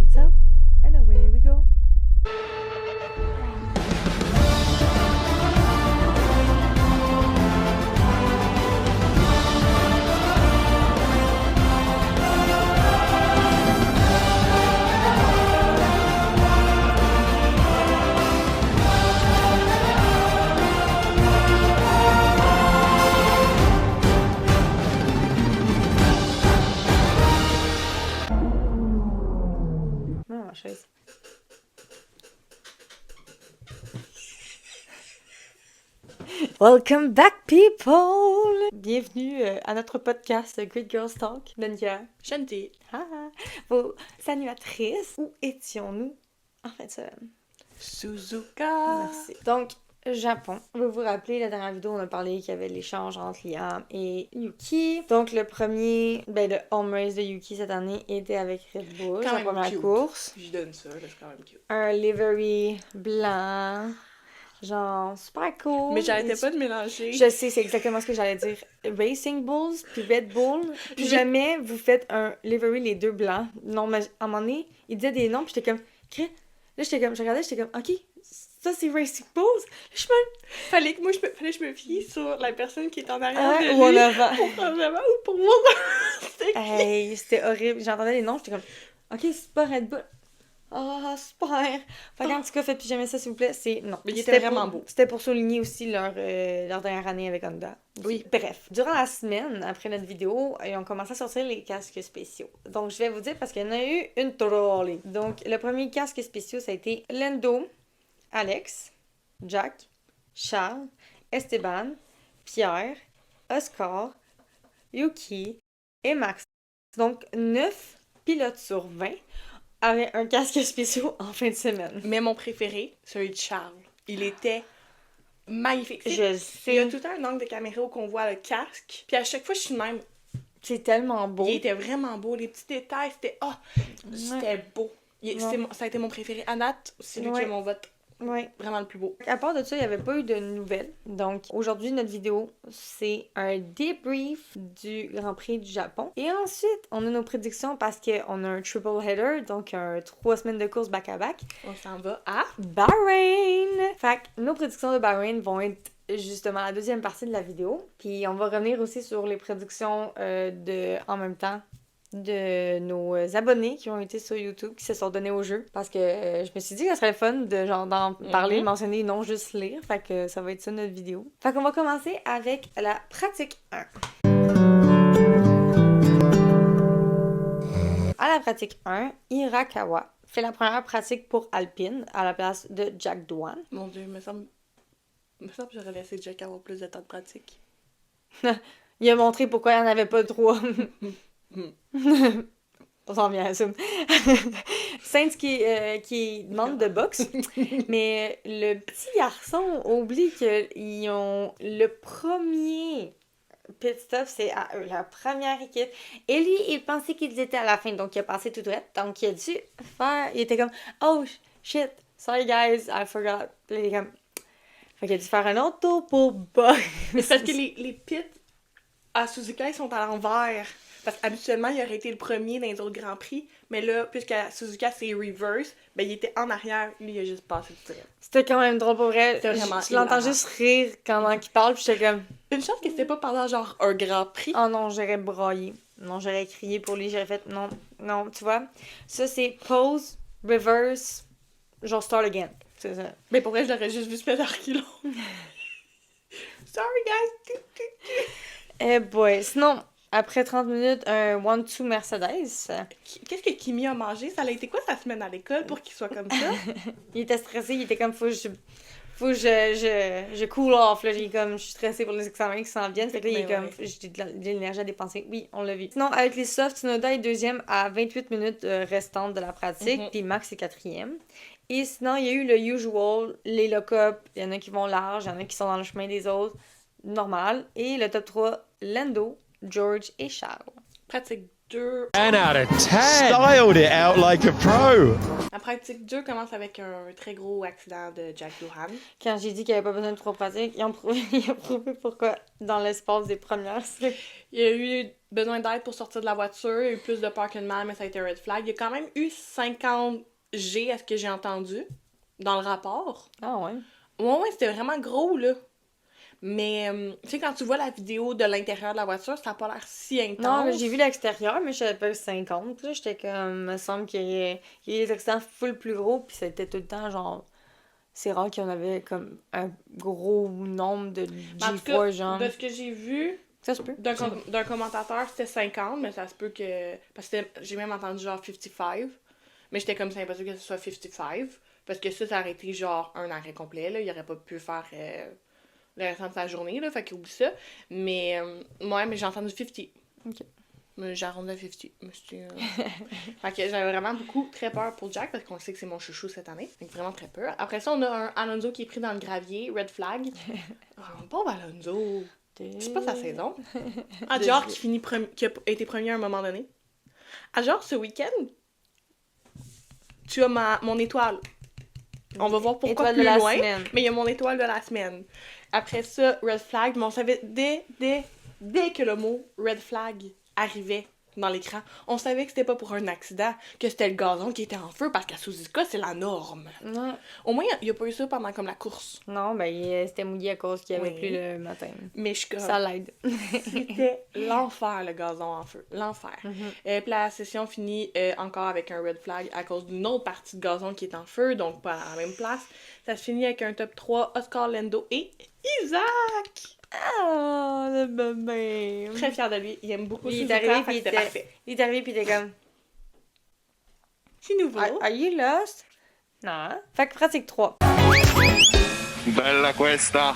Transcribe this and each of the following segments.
Lights out, and away we go. Non, chaise. Welcome back, people! Bienvenue à notre podcast Great Girls Talk. Dania, Shanti. vos animatrices. Où étions-nous en fin de semaine? Suzuka. Merci. Donc, Japon. Vous vous rappelez, la dernière vidéo, on a parlé qu'il y avait l'échange entre Liam et Yuki. Donc, le home race de Yuki cette année était avec Red Bull, Quand sa même première cute. course. Je donne ça, là, c'est quand même cute. Un livery blanc, genre super cool. Mais j'arrêtais pas de mélanger. Je sais, c'est exactement ce que j'allais dire. Racing Bulls puis Red Bull. Plus jamais vous faites un livery les deux blancs. Non, mais à un moment donné, il disait des noms, puis j'étais comme... Là, je regardais, j'étais comme, OK, ça, c'est Racing Bulls. Fallait que je me fie sur la personne qui est en arrière de Ou en lui. avant. Pour en avant ou pour moi. Hey, c'était horrible. J'entendais les noms, j'étais comme, OK, c'est pas Red Bull. Ah, super! Fait qu'en tout cas, faites plus jamais ça, s'il vous plaît. Non. Mais il était vraiment beau. C'était pour souligner aussi leur dernière année avec Honda. Oui. Bref, durant la semaine, après notre vidéo, ils ont commencé à sortir les casques spéciaux. Donc, je vais vous dire parce qu'il y en a eu une trolley. Donc, le premier casque spéciaux, ça a été Lando, Alex, Jack, Charles, Esteban, Pierre, Oscar, Yuki et Max. Donc, 9 pilotes sur 20 avaient un casque spéciaux en fin de semaine. Mais mon préféré, celui de Charles. Il était magnifique. Je Il y a sais. tout le temps un angle de caméra où on voit le casque. Puis à chaque fois, je suis de même. C'est tellement beau. Il était vraiment beau. Les petits détails, c'était... c'était beau. Ça a été mon préféré. À date, c'est lui qui a mon vote. Ouais. Vraiment le plus beau. À part de ça, il n'y avait pas eu de nouvelles. Donc, aujourd'hui, notre vidéo, c'est un débrief du Grand Prix du Japon. Et ensuite, on a nos prédictions parce qu'on a un triple header, donc 3 semaines de course back-à-back. On s'en va à Bahreïn! Fait que nos prédictions de Bahreïn vont être justement la deuxième partie de la vidéo. Puis on va revenir aussi sur les prédictions en même temps de nos abonnés qui ont été sur YouTube, qui se sont donnés au jeu. Parce que je me suis dit que ça serait fun de d'en parler, mentionner, non juste lire. Fait que ça va être ça notre vidéo. Fait qu'on va commencer avec la pratique 1. À la pratique 1, Hirakawa fait la première pratique pour Alpine à la place de Jack Doohan. Mon Dieu, me semble que j'aurais laissé Jack avoir plus de temps de pratique. Il a montré pourquoi il n'y en avait pas 3. On s'en vient à ça. Saints qui demande de boxe, mais le petit garçon oublie qu'ils ont le premier pit stop, c'est à eux, la première équipe. Et lui, il pensait qu'ils étaient à la fin, donc il a passé tout droit. Donc il a dû faire, il était comme, oh shit, sorry guys, I forgot. Puis il est comme, fait qu'il a dû faire un autre tour pour boxe. Mais c'est parce que les pits à Suzuka, ils sont à l'envers. Parce qu'habituellement, il aurait été le premier dans les autres Grands Prix. Mais là, puisqu'à Suzuka, c'est reverse, ben il était en arrière. Lui, il a juste passé tout ça. C'était quand même drôle pour vrai. C'était vraiment Je l'entends juste rire quand il parle, puis j'étais comme... Une chance que c'était pas pendant genre un Grand Prix. Oh non, j'aurais braillé. Non, j'aurais crié pour lui, j'aurais fait non, tu vois. Ça, c'est pause, reverse, genre start again. C'est ça. Mais pour vrai, je l'aurais juste vu se mettre à reculons. Sorry, guys. Eh boy. Sinon, après 30 minutes, un 1-2 Mercedes. Qu'est-ce que Kimi a mangé? Ça a été quoi sa semaine à l'école pour qu'il soit comme ça? Il était stressé, il était comme, faut que je cool off, là. Je suis stressée pour les examens qui s'en viennent. Fait que là, il est comme, j'ai de l'énergie à dépenser. Oui, on l'a vu. Sinon, avec les softs, Tsunoda est deuxième à 28 minutes restantes de la pratique, puis Max est quatrième. Et sinon, il y a eu le usual, les lock-up, il y en a qui vont large, il y en a qui sont dans le chemin des autres, normal. Et le top 3, Lando, George et Charles. Pratique 2. 10 out of 10. Styled it out like a pro. La pratique 2 commence avec un très gros accident de Jack Doohan. Quand j'ai dit qu'il n'y avait pas besoin de 3 pratiques, ils ont prouvé pourquoi dans l'espace des premières. Il a eu besoin d'aide pour sortir de la voiture, il y a eu plus de parking man, mais ça a été un red flag. Il y a quand même eu 50 G à ce que j'ai entendu dans le rapport. Ah ouais? Ouais, c'était vraiment gros, là. Mais, tu sais, quand tu vois la vidéo de l'intérieur de la voiture, ça n'a pas l'air si intense. Non, j'ai vu l'extérieur, mais je savais pas 50. Là, j'étais comme, me semble qu'il y a des accidents full plus gros, puis c'était tout le temps genre. C'est rare qu'il y en avait comme un gros nombre de En tout cas, G4, genre. de ce que j'ai vu, Ça se peut. d'un commentateur, c'était 50, mais ça se peut que... Parce que j'ai même entendu genre 55. Mais j'étais comme, c'est impossible que ce soit 55. Parce que ça aurait été genre un arrêt complet, là. Il aurait pas pu faire le restant de sa journée, là. Fait qu'il oublie ça. Mais, ouais, mais j'ai entendu 50. Ok. Mais j'ai arrondi à 50. Mais c'était, fait que j'avais vraiment très peur pour Jack, parce qu'on sait que c'est mon chouchou cette année. Donc vraiment très peur. Après ça, on a un Alonso qui est pris dans le gravier, red flag. Pauvre Alonso. C'est pas sa saison. Adjor qui a été premier à un moment donné. Adjor, ce week-end, tu as mon étoile. On va voir pourquoi Étoile plus de la loin, semaine. mais il y a mon étoile de la semaine. Après ça, red flag, mais on savait dès que le mot red flag arrivait dans l'écran, on savait que c'était pas pour un accident, que c'était le gazon qui était en feu, parce qu'à Suzuka, c'est la norme. Ouais. Au moins, il y a pas eu ça pendant comme la course. Non, ben, c'était mouillé à cause qu'il y avait Oui. plus le matin. Mais je suis comme... Ça l'aide. C'était l'enfer, le gazon en feu. L'enfer. Puis la session finit encore avec un red flag à cause d'une autre partie de gazon qui est en feu, donc pas à la même place. Ça se finit avec un top 3, Oscar Lando et Isaac! Ah, le bébé. Très fier de lui. Il aime beaucoup Il est Suzuka, arrivé, fait que puis c'était parfait. il est arrivé, puis il était comme, C'est nouveau. Are you lost? Non. Fait que pratique 3. Bella questa.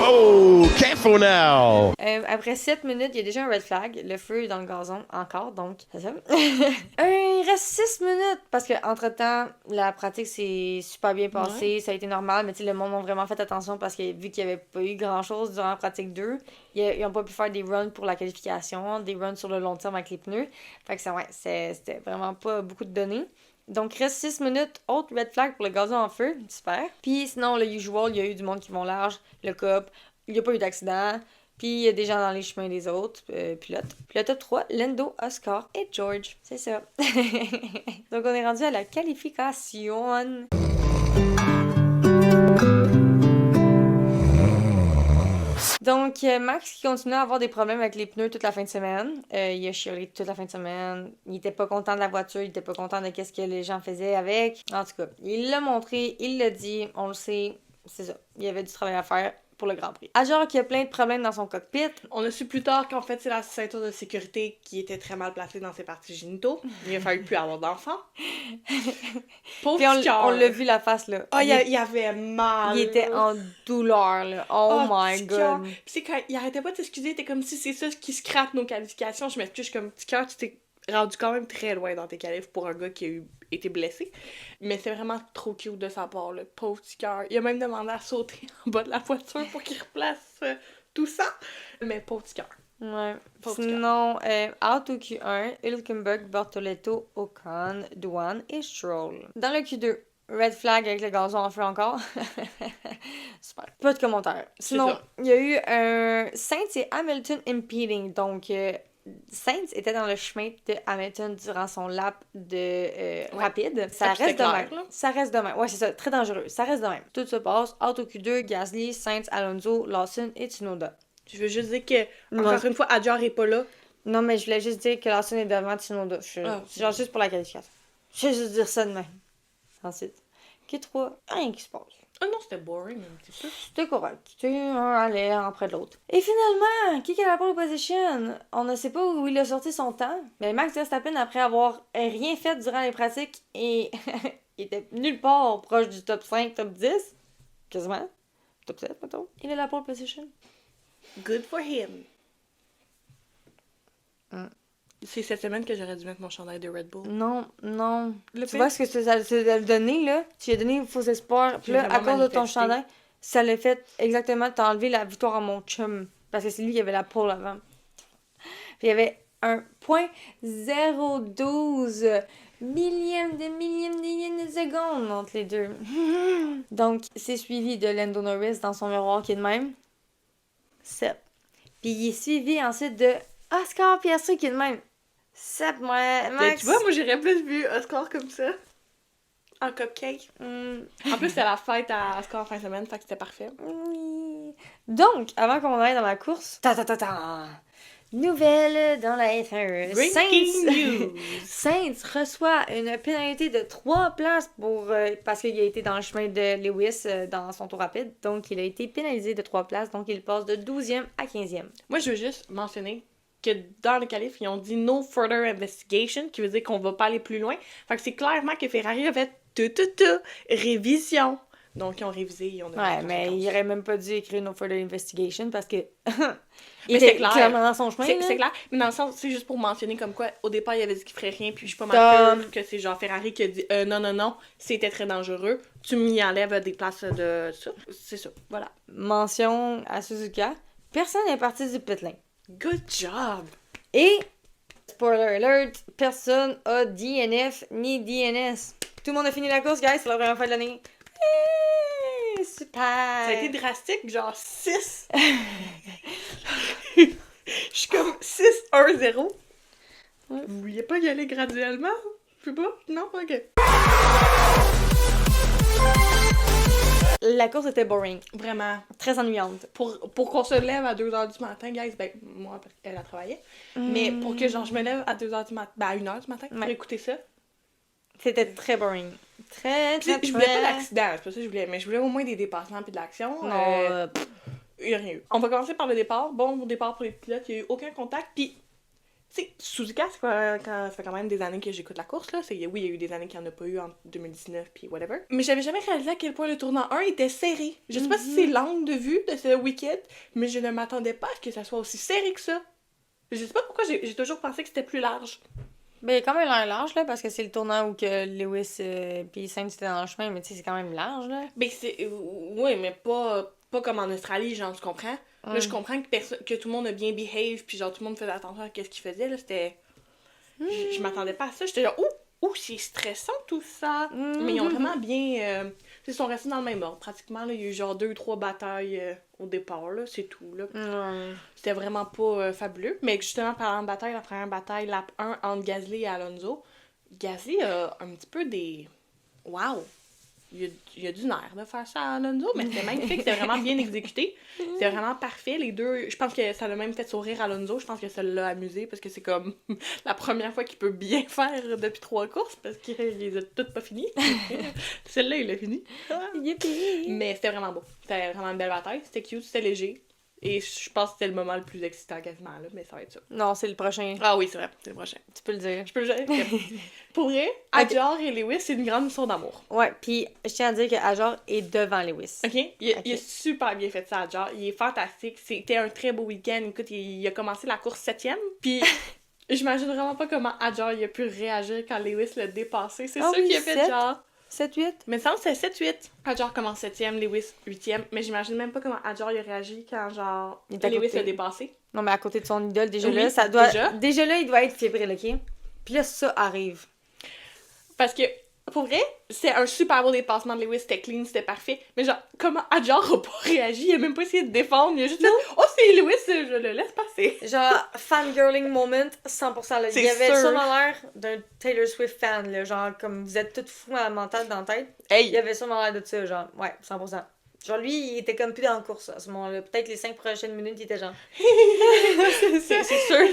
Oh, careful now! Après 7 minutes, il y a déjà un red flag. Le feu est dans le gazon encore, donc c'est ça. Il reste 6 minutes parce que entre temps la pratique s'est super bien passée. Ça a été normal, mais tu sais, le monde a vraiment fait attention parce que vu qu'il n'y avait pas eu grand-chose durant la pratique 2, ils n'ont pas pu faire des runs pour la qualification, des runs sur le long terme avec les pneus. Fait que c'était vraiment pas beaucoup de données. Donc, reste 6 minutes. Autre red flag pour le gazon en feu. Super. Puis sinon, le usual, il y a eu du monde qui vont large. Le cop. Il n'y a pas eu d'accident. Puis il y a des gens dans les chemins des autres pilotes. Puis le top 3, Lando, Oscar et George. C'est ça. Donc, on est rendu à la qualification. Donc, Max qui continue à avoir des problèmes avec les pneus toute la fin de semaine. Il a chialé toute la fin de semaine. Il était pas content de la voiture, il était pas content de ce que les gens faisaient avec. En tout cas, il l'a montré, il l'a dit, on le sait, c'est ça. Il y avait du travail à faire pour le Grand Prix. Adjor qui a plein de problèmes dans son cockpit. On a su plus tard qu'en fait, c'est la ceinture de sécurité qui était très mal placée dans ses parties génitaux. Il a fallu plus avoir d'enfants. Pauvre Puis petit cœur. on l'a vu la face, là. Ah, il avait mal. Il était en douleur, là. Oh my petit cœur. god. Puis c'est quand il arrêtait pas de s'excuser, t'es comme si c'est ça qui scrape nos qualifications. Je m'excuse, je suis comme petit cœur, tu t'es rendu quand même très loin dans tes qualifs pour un gars qui a été blessé. Mais c'est vraiment trop cute de sa part, le pauvre petit cœur. Il a même demandé à sauter en bas de la voiture pour qu'il replace tout ça. Mais pauvre petit cœur. Ouais. Pauvre Sinon, out au Q1, Hülkenberg, Bortoletto, Ocon, Doohan et Stroll. Dans le Q2, red flag avec le gazon en feu encore. Super. Pas de commentaires. Sinon, ça. il y a eu un Sainz et Hamilton impeding. Donc, Sainz était dans le chemin de Hamilton durant son lap de rapide. Ça puis reste de c'est même. clair, là. Ça reste de même. Ouais, c'est ça. Très dangereux. Ça reste de même. Tout se passe. Out au Q2, Gasly, Sainz, Alonso, Lawson et Tsunoda. Je veux juste dire que, encore une fois, Adjor est pas là. Non, mais je voulais juste dire que Lawson est devant Tsunoda. C'est genre juste pour la qualification. Je vais juste dire ça de même. Ensuite, Q3, rien qui se passe. Ah non, c'était boring un petit peu. C'était correct. Tu sais, un allait après de l'autre. Et finalement, qui a la pole position? On ne sait pas où il a sorti son temps. Mais Max Verstappen, après avoir rien fait durant les pratiques, et il était nulle part proche du top 5, top 10. Quasiment. Top 7, mettons. Il a la pole position. Good for him. C'est cette semaine que j'aurais dû mettre mon chandail de Red Bull. Non. Le Tu vois ce que ça a donné, là? Tu lui as donné faux espoir. Puis là, à cause de ton chandail, ça l'a fait exactement. T'as enlevé la victoire à mon chum. Parce que c'est lui qui avait la pole avant. Puis il y avait un .012 millième de seconde entre les deux. Donc, c'est suivi de Lando Norris dans son miroir qui est de même. 7. Puis il est suivi ensuite de Oscar Piastri qui est de même. 7, moi, Mais Max. tu vois, moi j'aurais plus vu Oscar comme ça. En cupcake. En plus, c'était la fête à Oscar en fin de semaine, fait que c'était parfait. Oui. Donc, avant qu'on aille dans la course, nouvelle dans la F1. Breaking news! Sainz reçoit une pénalité de 3 places parce qu'il a été dans le chemin de Lewis dans son tour rapide. Donc, il a été pénalisé de 3 places. Donc, il passe de 12e à 15e. Moi, je veux juste mentionner que dans le qualif, ils ont dit no further investigation, qui veut dire qu'on va pas aller plus loin. Fait que c'est clairement que Ferrari a fait révision. Donc, ils ont révisé, ils ont donné Ouais, les mais conséquences. il aurait même pas dû écrire no further investigation parce que. il Mais était c'est clair. clairement dans son chemin. là. C'est clair, mais dans le sens, c'est juste pour mentionner comme quoi, au départ, il avait dit qu'il ferait rien, puis je suis pas mal sûre que c'est genre Ferrari qui a dit non, c'était très dangereux, tu m'y enlèves des places de ça. C'est ça, voilà. Mention à Suzuka. Personne n'est parti du pit lane. Good job! Et, spoiler alert, personne a DNF ni DNS. Tout le monde a fini la course, guys, c'est la première fois de l'année. Super! Ça a été drastique, genre 6. Je suis comme 6-1-0. Ouais. Vous vouliez pas y aller graduellement? Je sais pas? Non? Ok. La course était boring, Vraiment. très ennuyante. Pour qu'on se lève à 2h du matin, guys, ben, moi, parce qu'elle a travaillé. Mais pour que, genre, je me lève à 2h du matin, ben, à 1h du matin, pour Ouais. écouter ça. C'était très boring. Très, Puis, très, je voulais pas très- d'accident, c'est pas ça que je voulais, mais je voulais au moins des dépassements puis de l'action. Non, Il y a rien eu. On va commencer par le départ. Bon départ pour les pilotes, il y a eu aucun contact. Puis, tu sais, Suzuka, ça fait quand même des années que j'écoute la course, là. Oui, il y a eu des années qu'il n'y en a pas eu en 2019, puis whatever. Mais j'avais jamais réalisé à quel point le tournant 1 était serré. Je sais pas si c'est l'angle de vue de ce week-end, mais je ne m'attendais pas à ce que ça soit aussi serré que ça. Je sais pas pourquoi j'ai toujours pensé que c'était plus large. Ben, il a quand même l'air large, là, parce que c'est le tournant où que Lewis puis Sainz étaient dans le chemin, mais tu sais, c'est quand même large, là. Ben, oui, mais pas comme en Australie, genre, tu comprends? Là, je comprends que tout le monde a bien behave, puis genre, tout le monde faisait attention à ce qu'il faisait, là, c'était... Je m'attendais pas à ça, j'étais genre, ouh, c'est stressant tout ça! Mais ils ont vraiment bien... ils sont restés dans le même ordre, pratiquement, là, il y a eu genre 2-3 batailles au départ, là, c'est tout, là. C'était vraiment pas fabuleux, mais justement, parlant de bataille, la première bataille, lap 1, entre Gasly et Alonso, Gasly a un petit peu des... Wow! Il y a du nerf de faire ça à Alonso, mais c'était magnifique, c'était vraiment bien exécuté. C'était vraiment parfait, les deux. Je pense que ça l'a même fait sourire Alonso, je pense que ça l'a amusé parce que c'est comme la première fois qu'il peut bien faire depuis 3 courses parce qu'il les a toutes pas finies. Celle-là, il l'a fini. Yippee! Mais c'était vraiment beau. C'était vraiment une belle bataille, c'était cute, c'était léger. Et je pense que c'était le moment le plus excitant quasiment, là, mais ça va être ça. Non, c'est le prochain. Ah oui, c'est vrai, c'est le prochain. Tu peux le dire. Je peux le dire. Pour vrai, Adjar et Lewis, c'est une grande histoire d'amour. Ouais, puis je tiens à dire que Ajor est devant Lewis. OK? Il a super bien fait ça, Adjar. Il est fantastique. C'était un très beau week-end. Écoute, il a commencé la course 7e. Puis, j'imagine vraiment pas comment Adjar il a pu réagir quand Lewis l'a dépassé. C'est Ah sûr oui, qu'il a fait 7? genre... 7-8? Mais ça me semble que c'est 7-8. Adjar commence 7e, Lewis 8e. Mais j'imagine même pas comment Adjar il a réagi quand, genre, Il est à Lewis côté. l'a dépassé. Non, mais à côté de son idole, déjà Oui, là, ça doit. déjà. Déjà là, il doit être fébrile, ok? Puis là, ça arrive. Parce que, pour vrai, c'est un super beau dépassement de Lewis, c'était clean, c'était parfait. Mais genre, comment Adjar a pas réagi? Il a même pas essayé de défendre, il a juste fait « Oh, c'est Lewis, je le laisse passer. » Genre, fangirling moment, 100%. Là. Il C'est y avait sûr. sûrement l'air d'un Taylor Swift fan, là. Genre, comme vous êtes toutes fous à la mentale dans la tête. Il Hey! y avait sûrement l'air de ça, genre, ouais, 100%. Genre, lui, il était comme plus dans la course à ce moment-là. Peut-être les 5 prochaines minutes, il était genre. C'est sûr.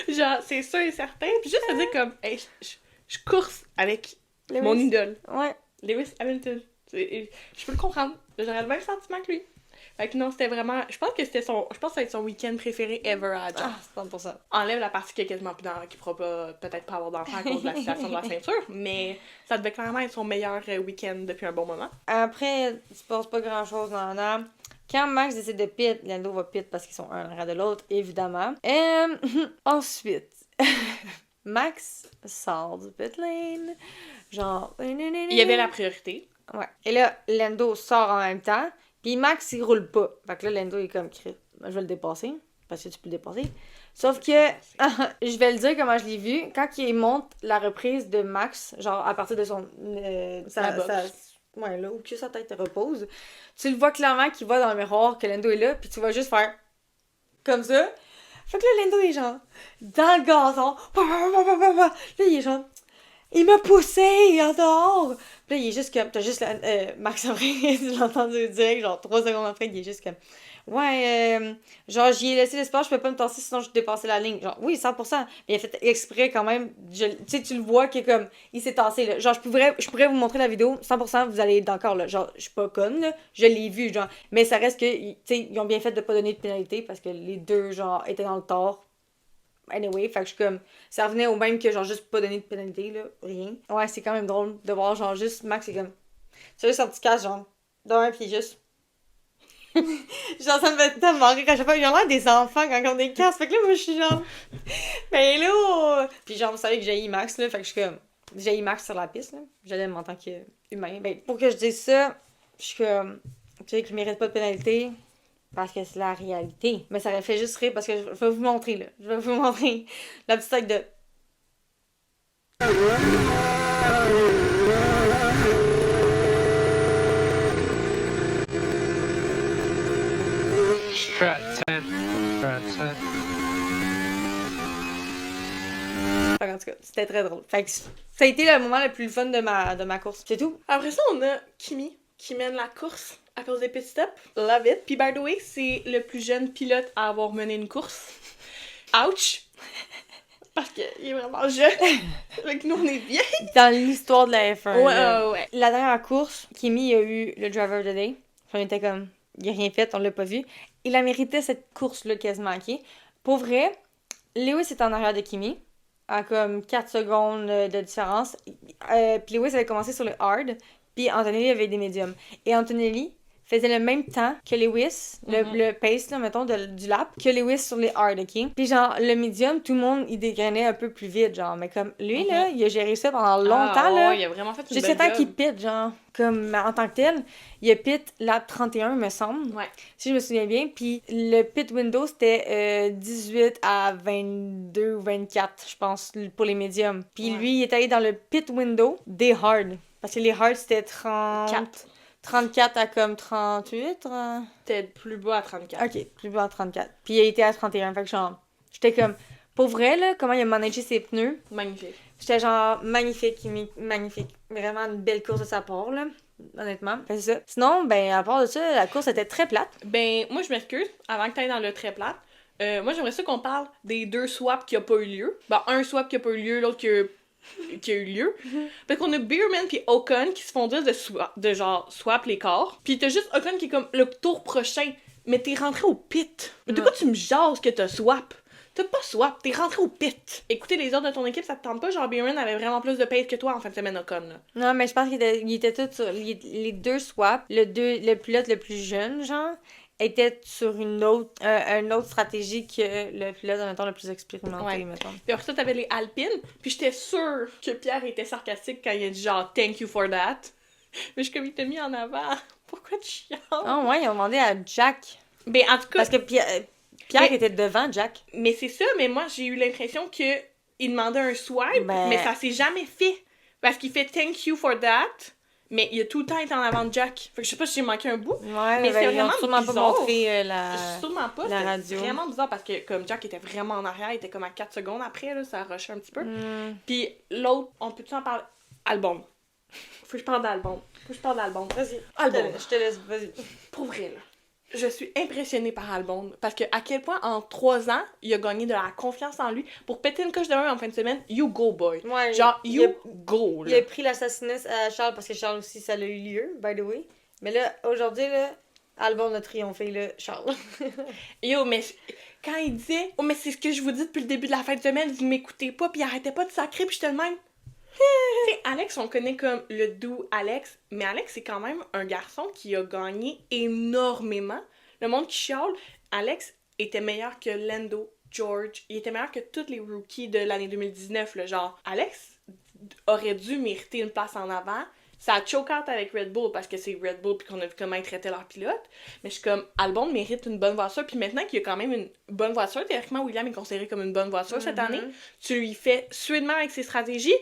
Genre, c'est sûr et certain. Puis juste à dire comme, hey, je course avec Lewis. mon idole, Ouais. Lewis Hamilton. Je peux le comprendre. J'aurais le même sentiment que lui. Fait que non, c'était vraiment... Je pense que ça va être son week-end préféré ever à Adjar. Ah, 100%. Enlève la partie qu'il y a quasiment plus qui pourra peut-être pas avoir d'enfant à cause de la situation de la ceinture, mais ça devait clairement être son meilleur week-end depuis un bon moment. Après, il se passe pas grand-chose dans la... Quand Max décide de pit, Lando va pit parce qu'ils sont un en arrière de l'autre, évidemment. Ensuite, Max sort du pit lane. Genre... Il y avait la priorité. Ouais. Et là, Lando sort en même temps. Puis Max, il roule pas. Fait que là, Lando est comme, je vais le dépasser. Parce que tu peux le dépasser. Sauf que, je vais le dire comment je l'ai vu, quand il monte la reprise de Max, genre à partir de son... ouais, là où que sa tête repose, tu le vois clairement qu'il voit dans le miroir que Lando est là, puis tu vas juste faire comme ça. Fait que là, Lando est genre dans le gazon. Là, il est genre... Il m'a poussé en dehors! Puis là, il est juste comme... T'as juste Max après, tu l'as entendu direct, genre 3 secondes après, il est juste comme... Ouais, genre, j'y ai laissé l'espace, je peux pas me tasser sinon je dépassais la ligne. Genre, oui, 100%. Mais il a fait exprès quand même. Tu sais, tu le vois qu'il est comme... Il s'est tassé, là. Genre, je pourrais vous montrer la vidéo, 100%, vous allez être d'accord, là. Genre, je suis pas conne, là. Je l'ai vu, genre. Mais ça reste que, tu sais, ils ont bien fait de pas donner de pénalité parce que les deux, genre, étaient dans le tort. Anyway, fait que je suis comme... Ça revenait au même que, genre, juste pas donner de pénalité, là. Rien. Ouais, c'est quand même drôle de voir, genre, juste Max, c'est comme... C'est juste un petit casse, genre, d'un pied juste... Genre, ça me fait tellement rire à chaque fois. Ils ont l'air des enfants quand ils ont des casques. Fait que là, moi, je suis genre... Ben là... Puis genre, vous savez que j'ai Max, là. Fait que je suis comme... J'ai Max sur la piste, là. Je l'aime en tant qu'humain. Ben, pour que je dise ça, je suis comme... Tu sais qu'il mérite pas de pénalité. Parce que c'est la réalité. Mais ça aurait fait juste rire parce que je vais vous montrer, là. Je vais vous montrer la petite tête de... Strat 10. Strat 10. Fait en tout cas, c'était très drôle. Fait que ça a été le moment le plus fun de ma course. C'est tout. Après ça, on a Kimi qui mène la course à cause des pit stops. Love it. Puis by the way, c'est le plus jeune pilote à avoir mené une course. Ouch! Parce qu'il est vraiment jeune. Fait que nous, on est bien. Dans l'histoire de la F1. Ouais, ouais. La dernière course, Kimi a eu le Driver of the Day. On était comme, il a rien fait, on l'a pas vu. Il a mérité cette course-là quasiment, ok? Pour vrai, Lewis est en arrière de Kimi, à comme 4 secondes de différence. Puis Lewis avait commencé sur le hard, puis Antonelli avait des médiums. Et Antonelli faisait le même temps que Lewis, le pace, là, mettons, du lap, que Lewis sur les hard, ok? Puis genre, le medium, tout le monde, il dégrainait un peu plus vite, genre. Mais comme, lui, là, il a géré ça pendant longtemps, là. Ouais, il a vraiment fait une Jusqu'à belle temps qu'il pit, genre, comme en tant que tel, il a pit lap 31, me semble. Ouais. Si je me souviens bien. Puis le pit window, c'était 18 à 22 ou 24, je pense, pour les médiums. Puis lui, il est allé dans le pit window des hard. Parce que les hard, c'était 34 à comme 38. C'était plus bas à 34. Ok, plus bas à 34. Puis il a été à 31. Fait que genre, j'étais comme, pour vrai, là, comment il a managé ses pneus. Magnifique. J'étais genre, magnifique, magnifique. Vraiment une belle course de sa part, là. Honnêtement. Fait que c'est ça. Sinon, ben, à part de ça, la course était très plate. Ben, moi, je m'excuse, avant que tu ailles dans le très plate. Moi, j'aimerais ça qu'on parle des 2 swaps qui a pas eu lieu. Ben, un swap qui a pas eu lieu, l'autre qui a eu lieu. Fait qu'on a Beerman pis Ocon qui se font dire de genre swap les corps. Pis t'as juste Ocon qui est comme le tour prochain. Mais t'es rentré au pit. Mais de quoi tu me jases que t'as swap? T'as pas swap, t'es rentré au pit. Écouter les autres de ton équipe, ça te tente pas? Genre, Beerman avait vraiment plus de pace que toi en fin de semaine, Ocon, là. Non, mais je pense qu'il était tous sur les 2 swaps. Le pilote le plus jeune, genre, était sur une autre stratégie que le pilote, mettons, le plus expérimenté, mettons. Puis après ça, t'avais les Alpines. Puis j'étais sûre que Pierre était sarcastique quand il a dit genre « Thank you for that ». Mais je suis comme, il t'a mis en avant. Pourquoi tu chiales? Ah ouais, ils ont demandé à Jack. Ben, en tout cas... Parce que Pierre était devant Jack. Mais c'est ça, mais moi, j'ai eu l'impression que il demandait un swipe, mais ça s'est jamais fait. Parce qu'il fait « Thank you for that ». Mais il a tout le temps été en avant de Jack. Fait que je sais pas si j'ai manqué un bout. Ouais, mais c'est vraiment sûrement bizarre. pas montré Sûrement pas. la C'était radio. vraiment bizarre parce que comme Jack était vraiment en arrière, il était comme à 4 secondes après, là, ça rushait un petit peu. Puis l'autre, on peut-tu en parler? Albon. Faut que je parle d'Albon. Vas-y. Albon. Je te laisse, vas-y. Pour vrai, là. Je suis impressionnée par Albon. Parce que à quel point, en 3 ans, il a gagné de la confiance en lui. Pour péter une coche de 1 en fin de semaine, you go, boy. Ouais, genre, you go, là. Il a pris l'assassinat à Charles parce que Charles aussi, ça a eu lieu, by the way. Mais là, aujourd'hui, là, Albon a triomphé, là, Charles. Yo, mais quand il disait « Oh, mais c'est ce que je vous dis depuis le début de la fin de semaine, vous m'écoutez pas, puis il arrêtait pas de sacrer, puis j'étais le même. » Tu sais, Alex, on le connaît comme le doux Alex, mais Alex, c'est quand même un garçon qui a gagné énormément. Le monde qui chiale, Alex était meilleur que Lando, George, il était meilleur que tous les rookies de l'année 2019, là, genre. Alex aurait dû mériter une place en avant, Ça a choke out avec Red Bull parce que c'est Red Bull puis qu'on a vu comment ils traitaient leur pilote. Mais je suis comme, Albon mérite une bonne voiture. Puis maintenant qu'il y a quand même une bonne voiture, théoriquement William est considéré comme une bonne voiture cette année, tu lui fais suer de même avec ses stratégies.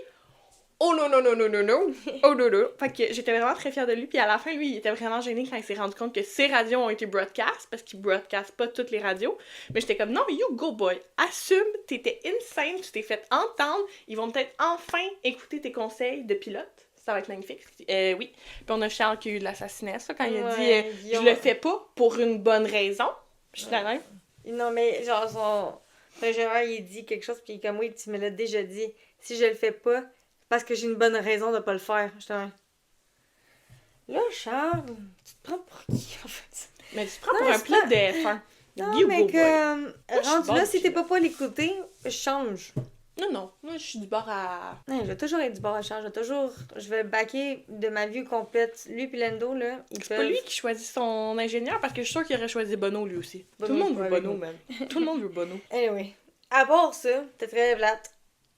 Oh non, non, non, non, non, non. Oh non, non. Fait que j'étais vraiment très fière de lui. Puis à la fin, lui, il était vraiment gêné quand il s'est rendu compte que ses radios ont été broadcast parce qu'il broadcast pas toutes les radios. Mais j'étais comme, non, you go boy. Assume, t'étais insane, tu t'es fait entendre. Ils vont peut-être enfin écouter tes conseils de pilote. Ça va être magnifique. Oui. Puis on a Charles qui a eu de l'assassinat, ça, quand il a dit je le fais pas pour une bonne raison. Je suis d'accord. Non, mais genre, son ingénieur, il dit quelque chose, puis comme oui, tu me l'as déjà dit. Si je le fais pas, parce que j'ai une bonne raison de pas le faire. Je suis là, Charles, tu te prends pour qui, en fait? Mais tu te prends pour un pilote de F1. Non, You mais go, que, je suis rendu bonne là, si t'es pilote. pas l'écouter, je change. Non, non. Moi, je suis du bord à... Non, je vais toujours être du bord à Charles. Je vais backer de ma vue complète. Lui pis Lando, là, ils C'est pas peuvent... lui qui choisit son ingénieur parce que je suis sûre qu'il aurait choisi Bono lui aussi. Bono, Tout le monde veut avec Bono, nous. man. Tout le monde veut Bono. Anyway. À part ça, t'es très plate.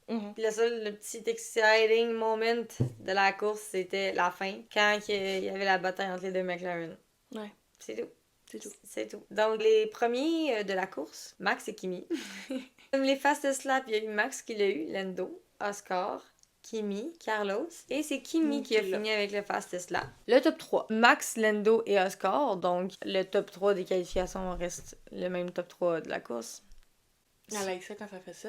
Mhm. Puis le petit exciting moment de la course, c'était la fin, quand il y avait la bataille entre les deux McLaren. Ouais. C'est tout. C'est tout. C'est tout. Donc, les premiers de la course, Max et Kimi. Les fastest laps, il y a eu Max qui l'a eu, Lando, Oscar, Kimi, Carlos. Et c'est Kimi qui a fini avec le fastest lap. Le top 3, Max, Lando et Oscar. Donc, le top 3 des qualifications reste le même top 3 de la course. Elle like ça quand ça fait ça.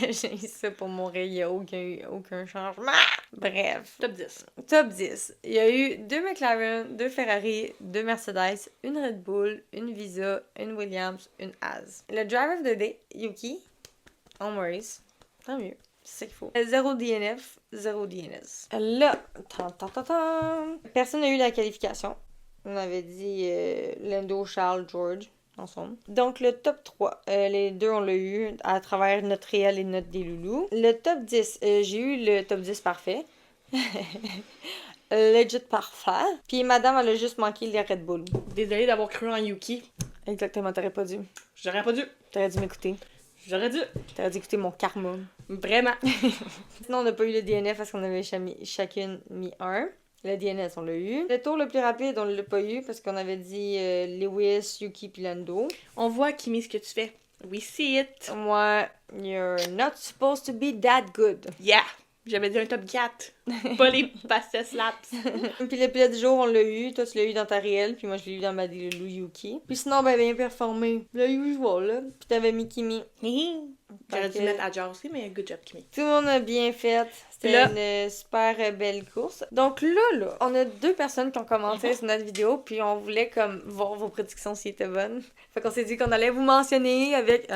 J'ai ça pour mourir, il n'y a aucun changement. Bref. Top 10. Top 10. Il y a eu 2 McLaren, 2 Ferrari, 2 Mercedes, une Red Bull, une Visa, une Williams, une Haas. Le driver of the day, Yuki. On worries. Tant mieux. C'est ça qu'il faut. 0 DNF, 0 DNS. Là, personne n'a eu la qualification. On avait dit Lando, Charles, George. Ensemble. Donc, le top 3, les deux, on l'a eu à travers notre réel et notre des loulous. Le top 10, j'ai eu le top 10 parfait. Legit parfait. Puis, madame, elle a juste manqué les Red Bull. Désolée d'avoir cru en Yuki. Exactement, t'aurais pas dû. J'aurais pas dû. T'aurais dû m'écouter. J'aurais dû. T'aurais dû écouter mon karma. Vraiment. Sinon, on n'a pas eu le DNF parce qu'on avait chacune mis un. Le DNS, on l'a eu. Le tour le plus rapide, on l'a pas eu parce qu'on avait dit Lewis, Yuki puis Lando. On voit, Kimi, ce que tu fais. We see it. Moi, you're not supposed to be that good. Yeah. J'avais dit un top 4. Pas les fastest laps. Puis le pilote du jour, on l'a eu. Toi, tu l'as eu dans ta réelle. Puis moi, je l'ai eu dans ma Lou Yuki. Puis sinon, ben, bien performé. Le usual, là. Puis t'avais mis Kimi. J'aurais dû mettre Adja aussi, mais good job, Kimi. Tout le monde a bien fait. C'était une super belle course. Donc là, on a 2 personnes qui ont commenté sur notre vidéo. Puis on voulait comme voir vos prédictions s'ils étaient bonnes. Fait qu'on s'est dit qu'on allait vous mentionner avec...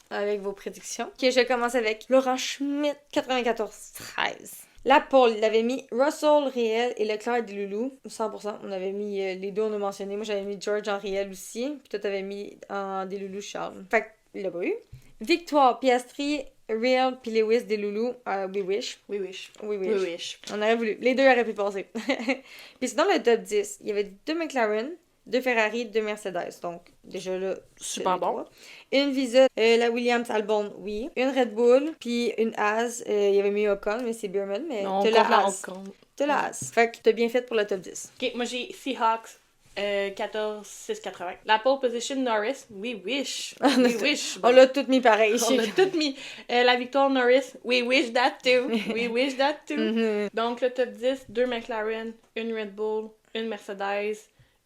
avec vos prédictions. Ok, je commence avec Laurent Schmitt, 94-13. La pole, il avait mis Russell, Riel et Leclerc des Loulous. 100%. On avait mis les deux, on a mentionné. Moi, j'avais mis George en Riel aussi. Puis toi, t'avais mis en des Loulous Charles. Fait qu'il l'a pas eu. Victoire, Piastri, Riel puis Lewis des Loulous. We wish. We wish. We wish. We wish. On aurait voulu. Les deux auraient pu passer. Puis sinon, le top 10, il y avait 2 McLaren, 2 Ferrari, 2 Mercedes. Donc, déjà là, Super bon. 3. Une Visa, la Williams Albon, oui. Une Red Bull, puis une Haas. Il y avait mis Ocon, mais c'est Beerman, mais Non, t'as la Haas. on compte. T'as la Haas. Fait que t'as bien fait pour le top 10. Ok, moi j'ai Seahawks 14-6-80. La pole position Norris, we wish. We wish. On l'a tout mis pareil. On a tout mis. La victoire Norris, we wish that too. We wish that too. Donc le top 10, 2 McLaren, une Red Bull, une Mercedes,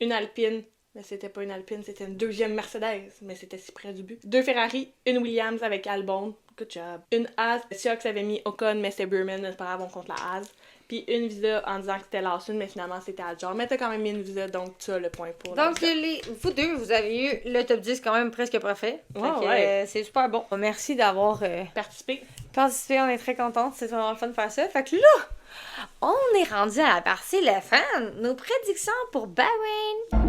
une Alpine. Mais c'était pas une Alpine, c'était une deuxième Mercedes. Mais c'était si près du but. 2 Ferrari, une Williams avec Albon. Good job. Une Haas. Seahawks avait mis Ocon, mais c'était Burman. Mais c'est pas grave, on compte la Haas. Puis une Visa en disant que c'était Lawson, mais finalement c'était Adjar. Mais t'as quand même mis une Visa, donc tu as le point pour la Donc, Visa. vous deux, vous avez eu le top 10 quand même presque parfait. Fait Ouais, que, ouais. c'est super bon. Merci d'avoir Participé. participé. On est très contente. C'est vraiment le fun de faire ça. Fait que là, on est rendu à la partie le fun. Nos prédictions pour Bahreïn.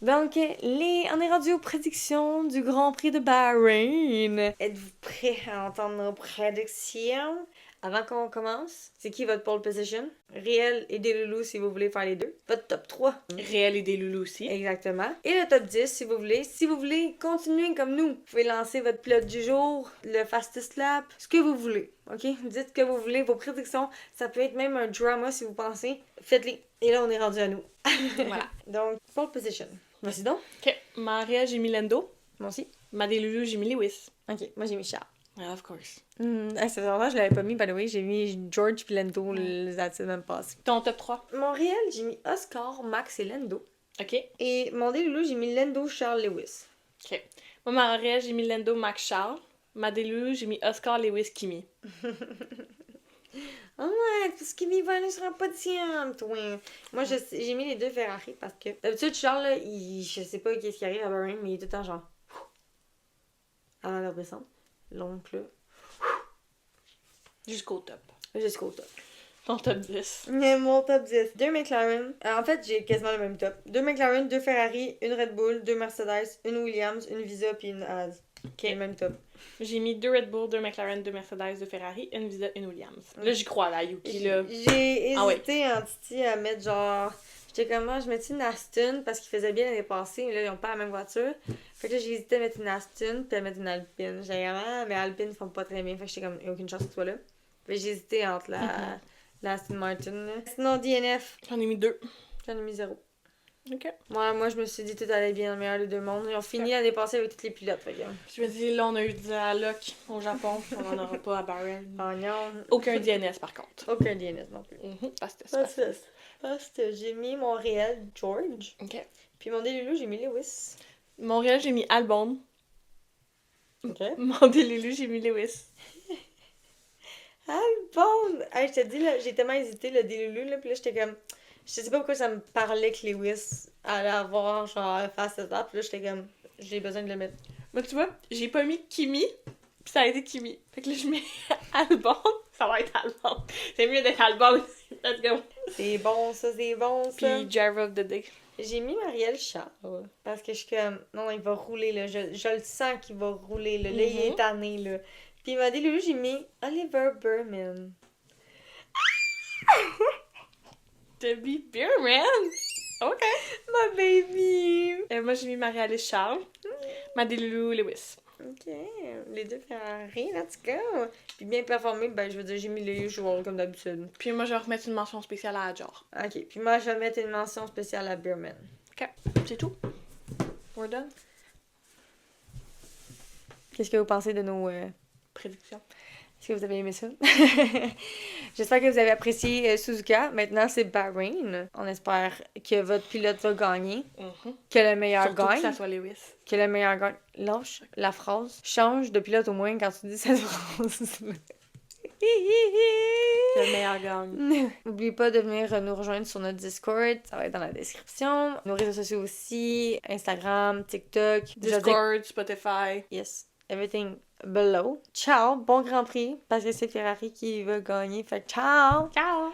Donc, on est rendu aux prédictions du Grand Prix de Bahreïn. Êtes-vous prêts à entendre nos prédictions? Avant qu'on commence, c'est qui votre pole position? Réel et Delulu si vous voulez faire les deux. Votre top 3. Réel et des loulous aussi. Exactement. Et le top 10 si vous voulez. Si vous voulez continuer comme nous, vous pouvez lancer votre pilote du jour, le fastest lap, ce que vous voulez. OK? Dites ce que vous voulez, vos prédictions. Ça peut être même un drama si vous pensez. Faites-les. Et là, on est rendu à nous. Voilà. Donc, pole position. Vas-y donc. Ok. Ma réel, j'ai mis Lando. Moi aussi. Ma des loulous, j'ai mis Lewis. OK. Moi, j'ai mis Charles. Yeah, of course. Ça fait longtemps que je l'avais pas mis, by the way. J'ai mis George puis Lando la semaine passée. Ton top 3. Mon réel, j'ai mis Oscar, Max et Lando. Ok. Et mon Delulu, j'ai mis Lando, Charles, Lewis. Ok. Moi, ma réel, j'ai mis Lando, Max, Charles. Ma des loulous, j'ai mis Oscar, Lewis, Kimi. Oh ouais, parce qu'il ne sera pas de toi. Moi, j'ai mis les deux Ferrari parce que d'habitude, Charles, là, je sais pas qu'est-ce qui arrive à Bahreïn, mais il est tout le temps genre. Avant de redescendre. L'oncle, là. Jusqu'au top. Jusqu'au top. Ton top 10. Mon top 10. 2 McLaren. En fait, j'ai quasiment le même top. 2 McLaren, 2 Ferrari, une Red Bull, 2 Mercedes, une Williams, une Visa puis une Haas. Ok. Le même top. J'ai mis 2 Red Bull, 2 McLaren, 2 Mercedes, 2 Ferrari, une Visa, une Williams. Là, j'y crois, là, Yuki, là. J'ai Ah ouais. hésité en Titi à mettre genre. J'étais comme moi, je mettais une Aston parce qu'ils faisaient bien l'année passée, mais là, ils ont pas la même voiture. Fait que là, j'ai hésité à mettre une Aston puis à mettre une Alpine. J'étais vraiment, mais Alpine, ils font pas très bien. Fait que j'étais comme, il y a aucune chance que ce soit là. Fait que j'ai hésité entre la Aston Martin. Là. Sinon, DNF, J'en ai mis 2. j'en ai mis 0. Ok. Moi, je me suis dit tout allait bien dans le meilleur des deux mondes. Ils ont fini l'année passée avec tous les pilotes. Fait que. Je me dis, là, on a eu de la luck au Japon, on en aura pas à Bahreïn. Oh non. Aucun DNS, par contre. Aucun DNF non plus. Fast. J'ai mis mon réel George. Ok. Puis mon Delulu, j'ai mis Lewis. Montréal, j'ai mis Albon. OK. Mon Delulu, j'ai mis Lewis. Ah, bon! Hey, je te dis, là, j'ai tellement hésité, le Delulu, là, puis là, j'étais comme... Je sais pas pourquoi ça me parlait que Lewis allait avoir, genre, face à ça, puis là, j'étais comme... J'ai besoin de le mettre. Mais tu vois, j'ai pas mis Kimi, pis ça a été Kimi. Fait que là, je mets Albon, ça va être Albon. C'est mieux d'être Albon. Let's go. C'est bon, ça, c'est bon, ça. Puis Driver of the Day. J'ai mis Marielle Charles, parce que je suis comme... Non, il va rouler, là, je le sens qu'il va rouler, là, là, il est tanné, là. Puis mon Delulu, j'ai mis Oliver Berman. Debbie Beerman. Ok. Ma baby! Moi, j'ai mis Marie-Alice Charles. Ma Delulu Lewis. Ok, les deux Ferrari, let's go! Puis bien performé, ben je veux dire, j'ai mis les joueurs comme d'habitude. Puis moi, je vais remettre une mention spéciale à Adjor. Ok, puis moi je vais mettre une mention spéciale à Beerman. Ok. C'est tout. We're done. Qu'est-ce que vous pensez de nos... Prédiction. Est-ce que vous avez aimé ça? J'espère que vous avez apprécié Suzuka. Maintenant, c'est Bahreïn. On espère que votre pilote va gagner. Que le meilleur Surtout gagne. que ça soit Lewis. Que le meilleur gagne. Lâche la phrase. Change de pilote au moins quand tu dis cette phrase. Que le meilleur gagne. N'oubliez pas de venir nous rejoindre sur notre Discord. Ça va être dans la description. Nos réseaux sociaux aussi. Instagram, TikTok. Discord, Spotify. Yes. Everything below. Ciao. Bon Grand Prix. Parce que c'est Ferrari qui va gagner. Fait que ciao. Ciao!